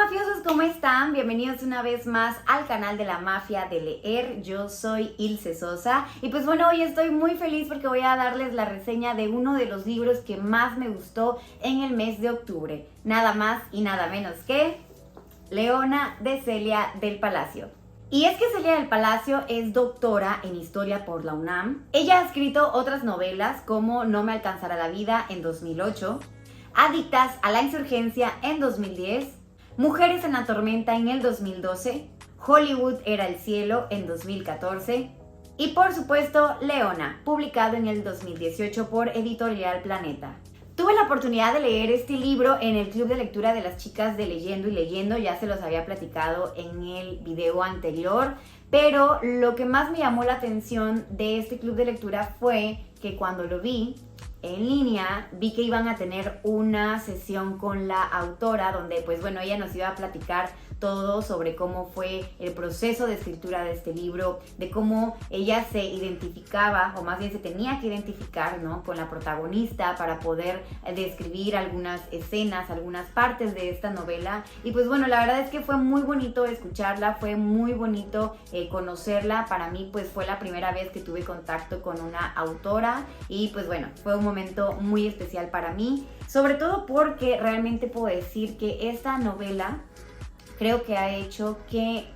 mafiosos, ¿cómo están? Bienvenidos una vez más al canal de la Mafia de Leer. Yo soy Ilse Sosa y pues bueno, hoy estoy muy feliz porque voy a darles la reseña de uno de los libros que más me gustó en el mes de octubre. Nada más y nada menos que Leona de Celia del Palacio. Y es que Celia del Palacio es doctora en Historia por la UNAM. Ella ha escrito otras novelas como No me alcanzará la vida en 2008, Adictas a la insurgencia en 2010, Mujeres en la tormenta en el 2012, Hollywood era el cielo en 2014 y por supuesto Leona, publicado en el 2018 por Editorial Planeta. Tuve la oportunidad de leer este libro en el club de lectura de las chicas de Leyendo y Leyendo, ya se los había platicado en el video anterior, pero lo que más me llamó la atención de este club de lectura fue que cuando lo vi en línea, vi que iban a tener una sesión con la autora donde pues bueno, ella nos iba a platicar todo sobre cómo fue el proceso de escritura de este libro, de cómo ella se identificaba, o más bien se tenía que identificar, ¿no?, con la protagonista para poder describir algunas escenas, algunas partes de esta novela. Y pues bueno, la verdad es que fue muy bonito escucharla, fue muy bonito conocerla. Para mí pues fue la primera vez que tuve contacto con una autora y pues bueno, fue un momento muy especial para mí, sobre todo porque realmente puedo decir que esta novela creo que ha hecho que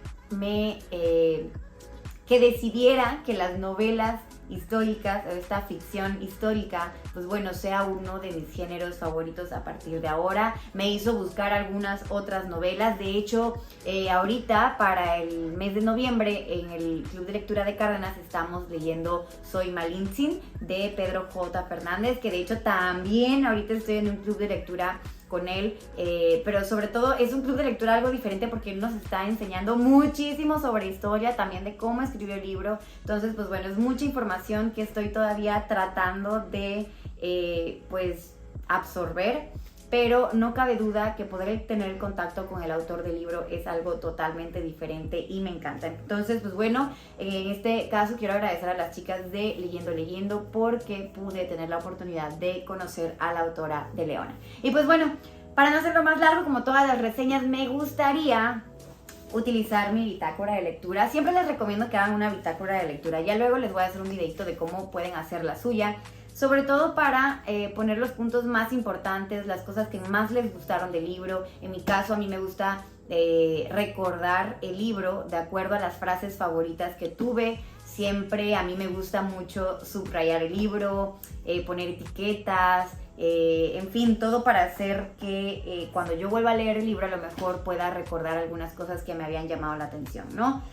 que decidiera que las novelas históricas, o esta ficción histórica, pues bueno, sea uno de mis géneros favoritos a partir de ahora. Me hizo buscar algunas otras novelas. De hecho, ahorita para el mes de noviembre en el Club de Lectura de Cárdenas estamos leyendo Soy Malintzin de Pedro J. Fernández, que de hecho también ahorita estoy en un club de lectura con él, pero sobre todo es un club de lectura algo diferente porque él nos está enseñando muchísimo sobre historia, también de cómo escribió el libro. Entonces pues bueno, es mucha información que estoy todavía tratando de pues absorber, pero no cabe duda que poder tener contacto con el autor del libro es algo totalmente diferente y me encanta. Entonces, pues bueno, en este caso quiero agradecer a las chicas de Leyendo Leyendo porque pude tener la oportunidad de conocer a la autora de Leona. Y pues bueno, para no hacerlo más largo, como todas las reseñas, me gustaría utilizar mi bitácora de lectura. Siempre les recomiendo que hagan una bitácora de lectura. Ya luego les voy a hacer un videito de cómo pueden hacer la suya, sobre todo para poner los puntos más importantes, las cosas que más les gustaron del libro. En mi caso, a mí me gusta recordar el libro de acuerdo a las frases favoritas que tuve. Siempre a mí me gusta mucho subrayar el libro, poner etiquetas, en fin, todo para hacer que cuando yo vuelva a leer el libro a lo mejor pueda recordar algunas cosas que me habían llamado la atención, ¿no?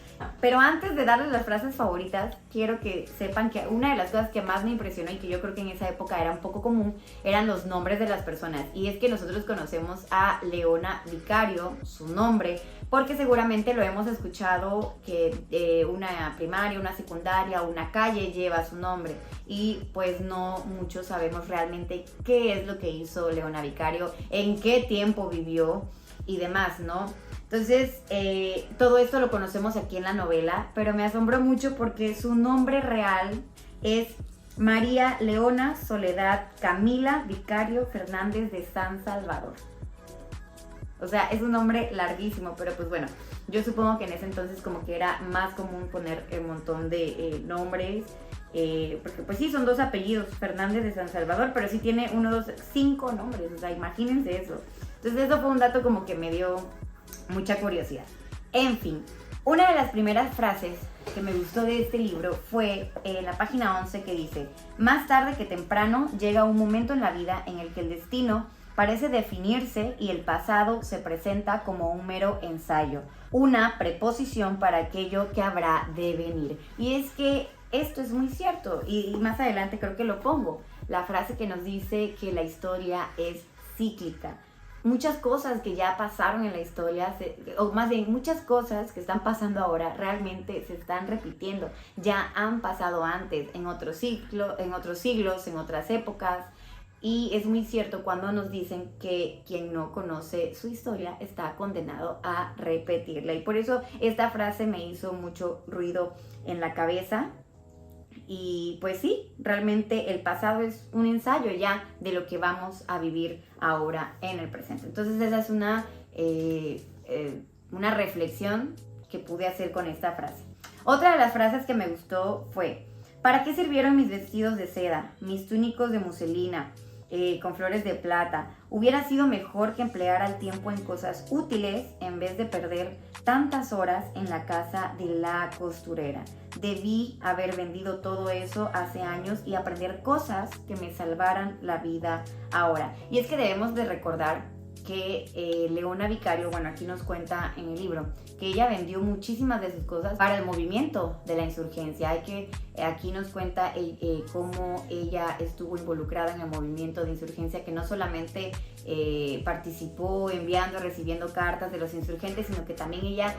Pero antes de darles las frases favoritas, quiero que sepan que una de las cosas que más me impresionó y que yo creo que en esa época era un poco común, eran los nombres de las personas. Y es que nosotros conocemos a Leona Vicario, su nombre, porque seguramente lo hemos escuchado que una primaria, una secundaria, una calle lleva su nombre. Y pues no muchos sabemos realmente qué es lo que hizo Leona Vicario, en qué tiempo vivió y demás, ¿no? Entonces, todo esto lo conocemos aquí en la novela, pero me asombró mucho porque su nombre real es María Leona Soledad Camila Vicario Fernández de San Salvador. O sea, es un nombre larguísimo, pero pues bueno, yo supongo que en ese entonces como que era más común poner un montón de nombres, porque pues sí, son dos apellidos, Fernández de San Salvador, pero sí tiene 5 nombres, o sea, imagínense eso. Entonces eso fue un dato como que me dio mucha curiosidad. En fin, una de las primeras frases que me gustó de este libro fue en la página 11 que dice: más tarde que temprano llega un momento en la vida en el que el destino parece definirse y el pasado se presenta como un mero ensayo, una preposición para aquello que habrá de venir. Y es que esto es muy cierto y más adelante creo que lo pongo, la frase que nos dice que la historia es cíclica. Muchas cosas que ya pasaron en la historia, o más bien muchas cosas que están pasando ahora, realmente se están repitiendo. Ya han pasado antes, en otros siglos, en otras épocas. Y es muy cierto cuando nos dicen que quien no conoce su historia está condenado a repetirla. Y por eso esta frase me hizo mucho ruido en la cabeza. Y pues sí, realmente el pasado es un ensayo ya de lo que vamos a vivir ahora en el presente. Entonces esa es una una reflexión que pude hacer con esta frase. Otra de las frases que me gustó fue: ¿para qué sirvieron mis vestidos de seda, mis túnicos de muselina, con flores de plata? Hubiera sido mejor que empleara el tiempo en cosas útiles en vez de perder tantas horas en la casa de la costurera. Debí haber vendido todo eso hace años y aprender cosas que me salvaran la vida ahora. Y es que debemos de recordar que Leona Vicario, bueno, aquí nos cuenta en el libro, que ella vendió muchísimas de sus cosas para el movimiento de la insurgencia. Aquí nos cuenta cómo ella estuvo involucrada en el movimiento de insurgencia, que no solamente participó enviando, recibiendo cartas de los insurgentes, sino que también ella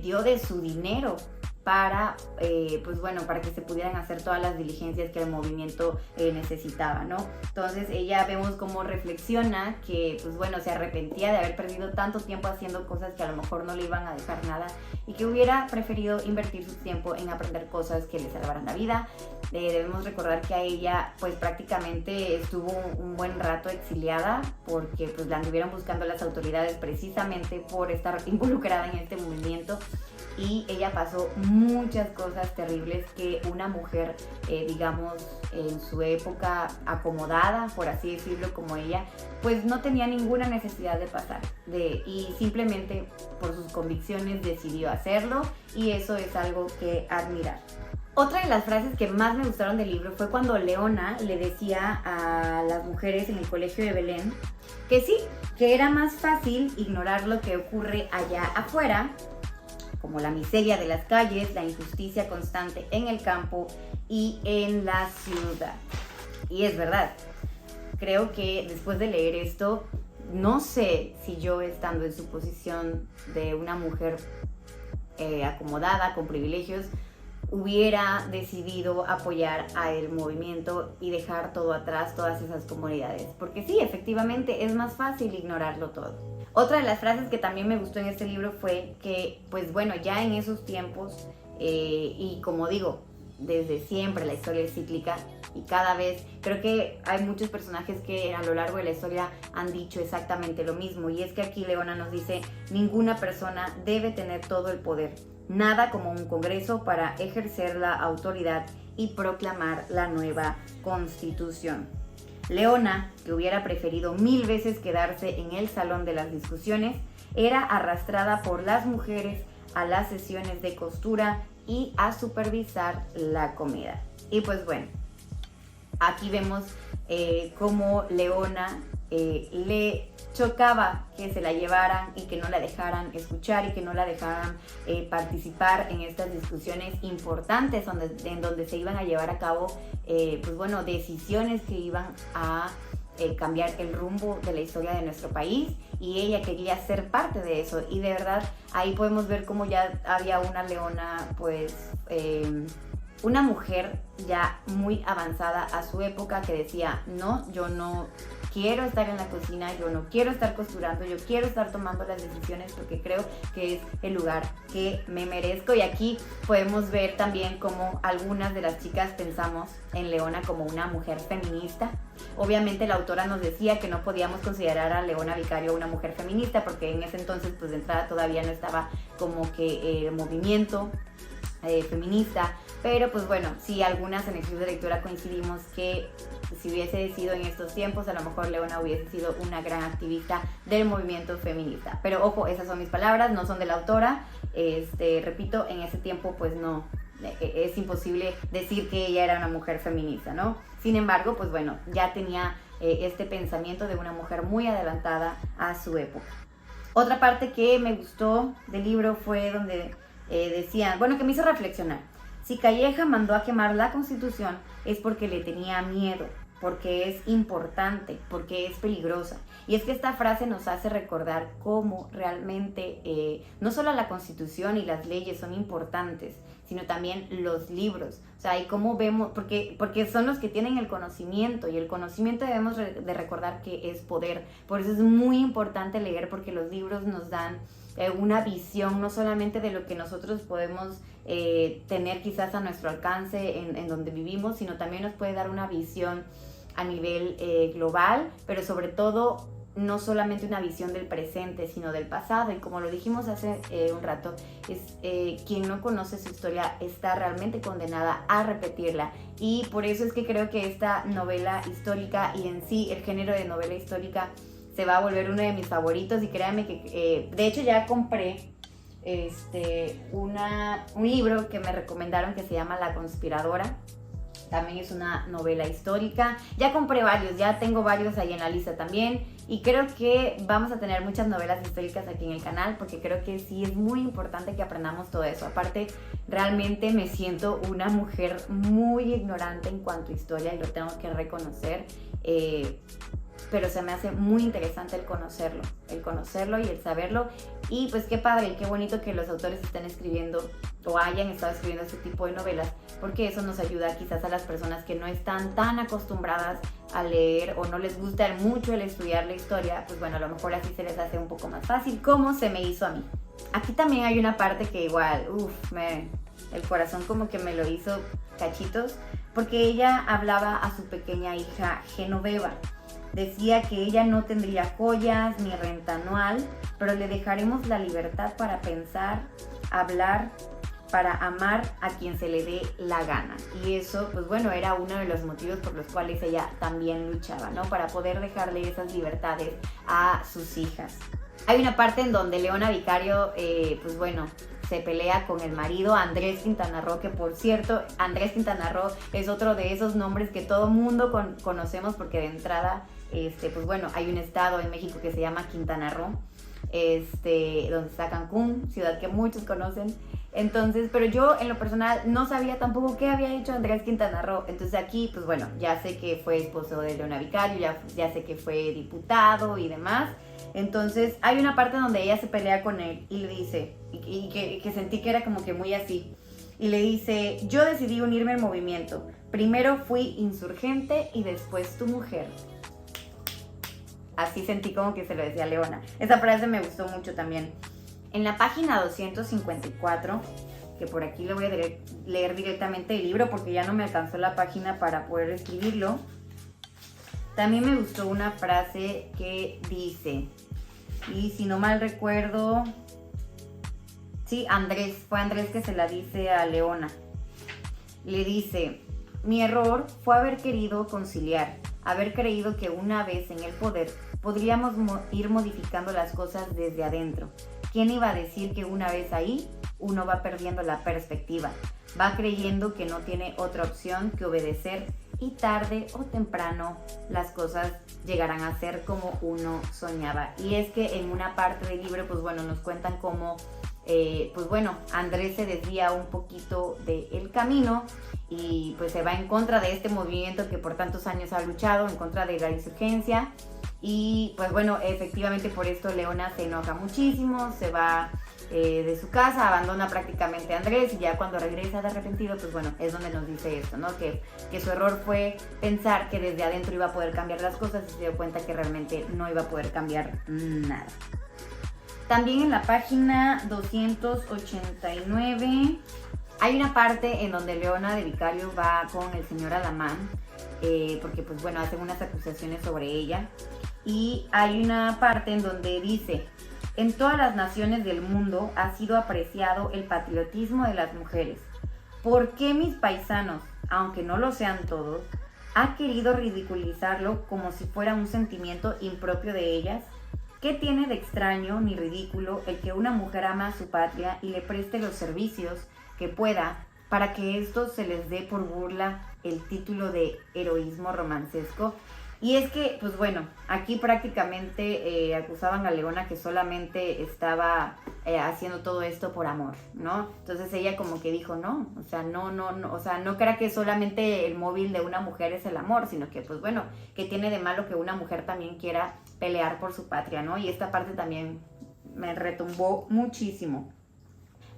dio de su dinero para, para que se pudieran hacer todas las diligencias que el movimiento necesitaba, ¿no? Entonces ella vemos cómo reflexiona que, se arrepentía de haber perdido tanto tiempo haciendo cosas que a lo mejor no le iban a dejar nada y que hubiera preferido invertir su tiempo en aprender cosas que le salvaran la vida. Debemos recordar que a ella, pues prácticamente estuvo un buen rato exiliada porque pues la anduvieron buscando las autoridades precisamente por estar involucrada en este movimiento. Y ella pasó muchas cosas terribles que una mujer, en su época acomodada, por así decirlo, como ella, pues no tenía ninguna necesidad de pasar. Y simplemente por sus convicciones decidió hacerlo, y eso es algo que admirar. Otra de las frases que más me gustaron del libro fue cuando Leona le decía a las mujeres en el colegio de Belén que sí, que era más fácil ignorar lo que ocurre allá afuera, como la miseria de las calles, la injusticia constante en el campo y en la ciudad. Y es verdad, creo que después de leer esto, no sé si yo, estando en su posición de una mujer acomodada, con privilegios, hubiera decidido apoyar al movimiento y dejar todo atrás, todas esas comunidades. Porque sí, efectivamente, es más fácil ignorarlo todo. Otra de las frases que también me gustó en este libro fue que, ya en esos tiempos, y como digo, desde siempre la historia es cíclica, y cada vez creo que hay muchos personajes que a lo largo de la historia han dicho exactamente lo mismo, y es que aquí Leona nos dice: ninguna persona debe tener todo el poder, nada como un congreso para ejercer la autoridad y proclamar la nueva constitución. Leona, que hubiera preferido 1000 veces quedarse en el salón de las discusiones, era arrastrada por las mujeres a las sesiones de costura y a supervisar la comida. Y aquí vemos cómo Leona le chocaba que se la llevaran y que no la dejaran escuchar y que no la dejaran participar en estas discusiones importantes en donde se iban a llevar a cabo decisiones que iban a cambiar el rumbo de la historia de nuestro país, y ella quería ser parte de eso. Y de verdad ahí podemos ver cómo ya había una Leona, una mujer ya muy avanzada a su época, que decía: no, yo no quiero estar en la cocina, yo no quiero estar costurando, yo quiero estar tomando las decisiones porque creo que es el lugar que me merezco. Y aquí podemos ver también cómo algunas de las chicas pensamos en Leona como una mujer feminista. Obviamente la autora nos decía que no podíamos considerar a Leona Vicario una mujer feminista porque en ese entonces, de entrada, todavía no estaba como que el movimiento feminista, pero sí, algunas en el club de lectura coincidimos que si hubiese sido en estos tiempos, a lo mejor Leona hubiese sido una gran activista del movimiento feminista. Pero ojo, esas son mis palabras, no son de la autora. Repito, en ese tiempo no, es imposible decir que ella era una mujer feminista, ¿no? Sin embargo, ya tenía este pensamiento de una mujer muy adelantada a su época. Otra parte que me gustó del libro fue donde decían, que me hizo reflexionar: si Calleja mandó a quemar la Constitución es porque le tenía miedo, porque es importante, porque es peligrosa. Y es que esta frase nos hace recordar cómo realmente no solo la Constitución y las leyes son importantes, sino también los libros. O sea, y cómo vemos, porque son los que tienen el conocimiento, y el conocimiento debemos de recordar que es poder. Por eso es muy importante leer, porque los libros nos dan una visión no solamente de lo que nosotros podemos tener quizás a nuestro alcance en donde vivimos, sino también nos puede dar una visión a nivel global, pero sobre todo no solamente una visión del presente, sino del pasado. Y como lo dijimos hace un rato, quien no conoce su historia está realmente condenada a repetirla. Y por eso es que creo que esta novela histórica y en sí el género de novela histórica se va a volver uno de mis favoritos. Y créanme que, de hecho, ya compré un libro que me recomendaron que se llama La Conspiradora. También es una novela histórica. Ya compré varios, ya tengo varios ahí en la lista también. Y creo que vamos a tener muchas novelas históricas aquí en el canal, porque creo que sí es muy importante que aprendamos todo eso. Aparte, realmente me siento una mujer muy ignorante en cuanto a historia, y lo tengo que reconocer. Pero se me hace muy interesante el conocerlo y el saberlo. Y pues qué padre y qué bonito que los autores estén escribiendo o hayan estado escribiendo este tipo de novelas, porque eso nos ayuda quizás a las personas que no están tan acostumbradas a leer o no les gusta mucho el estudiar la historia. Pues bueno, a lo mejor así se les hace un poco más fácil, como se me hizo a mí. Aquí también hay una parte que igual, el corazón como que me lo hizo cachitos, porque ella hablaba a su pequeña hija Genoveva. Decía que ella no tendría joyas ni renta anual, pero le dejaremos la libertad para pensar, hablar, para amar a quien se le dé la gana. Y eso, pues bueno, era uno de los motivos por los cuales ella también luchaba, ¿no? Para poder dejarle esas libertades a sus hijas. Hay una parte en donde Leona Vicario, pues bueno, se pelea con el marido Andrés Quintana Roo, que por cierto, Andrés Quintana Roo es otro de esos nombres que todo mundo conocemos, porque de entrada, pues bueno, hay un estado en México que se llama Quintana Roo, donde está Cancún, ciudad que muchos conocen. Entonces, pero yo en lo personal no sabía tampoco qué había hecho Andrés Quintana Roo. Entonces aquí, pues bueno, ya sé que fue esposo de Leona Vicario, ya sé que fue diputado y demás. Entonces hay una parte donde ella se pelea con él y le dice, y que sentí que era como que muy así, y le dice: yo decidí unirme al movimiento, primero fui insurgente y después tu mujer. Así sentí como que se lo decía Leona. Esa frase me gustó mucho también. En la página 254, que por aquí le voy a leer directamente el libro porque ya no me alcanzó la página para poder escribirlo. También me gustó una frase que dice, y si no mal recuerdo, sí, fue Andrés que se la dice a Leona. Le dice: mi error fue haber querido conciliar, haber creído que una vez en el poder podríamos ir modificando las cosas desde adentro. ¿Quién iba a decir que una vez ahí uno va perdiendo la perspectiva? Va creyendo que no tiene otra opción que obedecer, y tarde o temprano las cosas llegarán a ser como uno soñaba. Y es que en una parte del libro, pues bueno, nos cuentan cómo, pues bueno, Andrés se desvía un poquito del camino y pues se va en contra de este movimiento que por tantos años ha luchado, en contra de la insurgencia. Y pues bueno, efectivamente por esto Leona se enoja muchísimo, se va de su casa, abandona prácticamente a Andrés, y ya cuando regresa de arrepentido, pues bueno, es donde nos dice esto, ¿no? Que su error fue pensar que desde adentro iba a poder cambiar las cosas, y se dio cuenta que realmente no iba a poder cambiar nada. También en la página 289 hay una parte en donde Leona de Vicario va con el señor Alamán, porque pues bueno, hacen unas acusaciones sobre ella. Y hay una parte en donde dice: en todas las naciones del mundo ha sido apreciado el patriotismo de las mujeres. ¿Por qué mis paisanos, aunque no lo sean todos, han querido ridiculizarlo como si fuera un sentimiento impropio de ellas? ¿Qué tiene de extraño ni ridículo el que una mujer ama a su patria y le preste los servicios que pueda para que esto se les dé por burla el título de heroísmo romancesco? Y es que, pues bueno, aquí prácticamente acusaban a Leona que solamente estaba haciendo todo esto por amor, ¿no? Entonces ella como que dijo, no, o sea, no, o sea, no crea que solamente el móvil de una mujer es el amor, sino que, pues bueno, que tiene de malo que una mujer también quiera pelear por su patria, ¿no? Y esta parte también me retumbó muchísimo.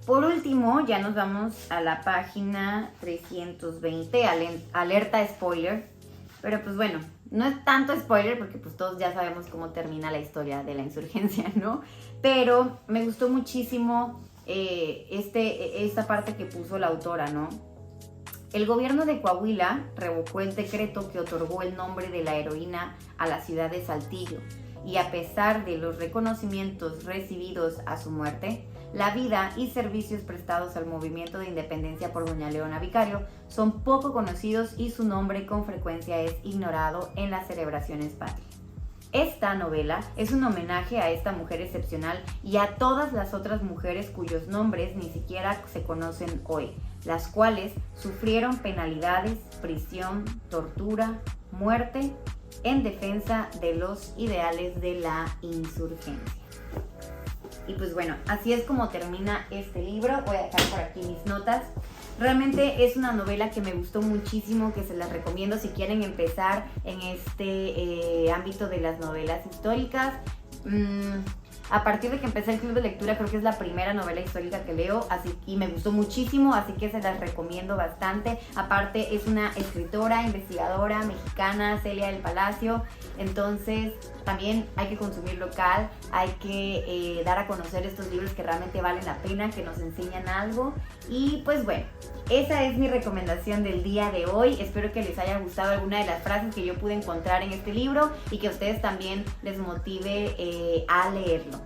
Por último, ya nos vamos a la página 320, alerta spoiler. Pero pues bueno, no es tanto spoiler porque pues todos ya sabemos cómo termina la historia de la insurgencia, ¿no? Pero me gustó muchísimo esta parte que puso la autora, ¿no? El gobierno de Coahuila revocó el decreto que otorgó el nombre de la heroína a la ciudad de Saltillo. y a pesar de los reconocimientos recibidos a su muerte, la vida y servicios prestados al movimiento de independencia por doña Leona Vicario son poco conocidos y su nombre con frecuencia es ignorado en las celebraciones patrias. Esta novela es un homenaje a esta mujer excepcional y a todas las otras mujeres cuyos nombres ni siquiera se conocen hoy, las cuales sufrieron penalidades, prisión, tortura, muerte en defensa de los ideales de la insurgencia. Y pues bueno, así es como termina este libro. Voy a dejar por aquí mis notas. Realmente es una novela que me gustó muchísimo, que se las recomiendo si quieren empezar en este ámbito de las novelas históricas. A partir de que empecé el club de lectura, creo que es la primera novela histórica que leo y me gustó muchísimo, así que se las recomiendo bastante. Aparte es una escritora, investigadora mexicana, Celia del Palacio, entonces también hay que consumir local, hay que dar a conocer estos libros que realmente valen la pena, que nos enseñan algo. Y pues bueno, esa es mi recomendación del día de hoy. Espero que les haya gustado alguna de las frases que yo pude encontrar en este libro y que a ustedes también les motive a leerlo.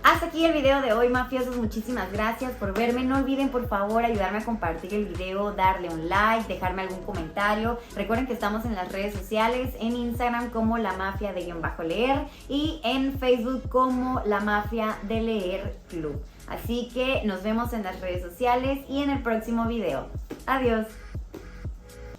Hasta aquí el video de hoy, mafiosos. Muchísimas gracias por verme. No olviden por favor ayudarme a compartir el video, darle un like, dejarme algún comentario. Recuerden que estamos en las redes sociales, en Instagram como La Mafia de _leer y en Facebook como La Mafia de Leer Club. Así que nos vemos en las redes sociales y en el próximo video. Adiós.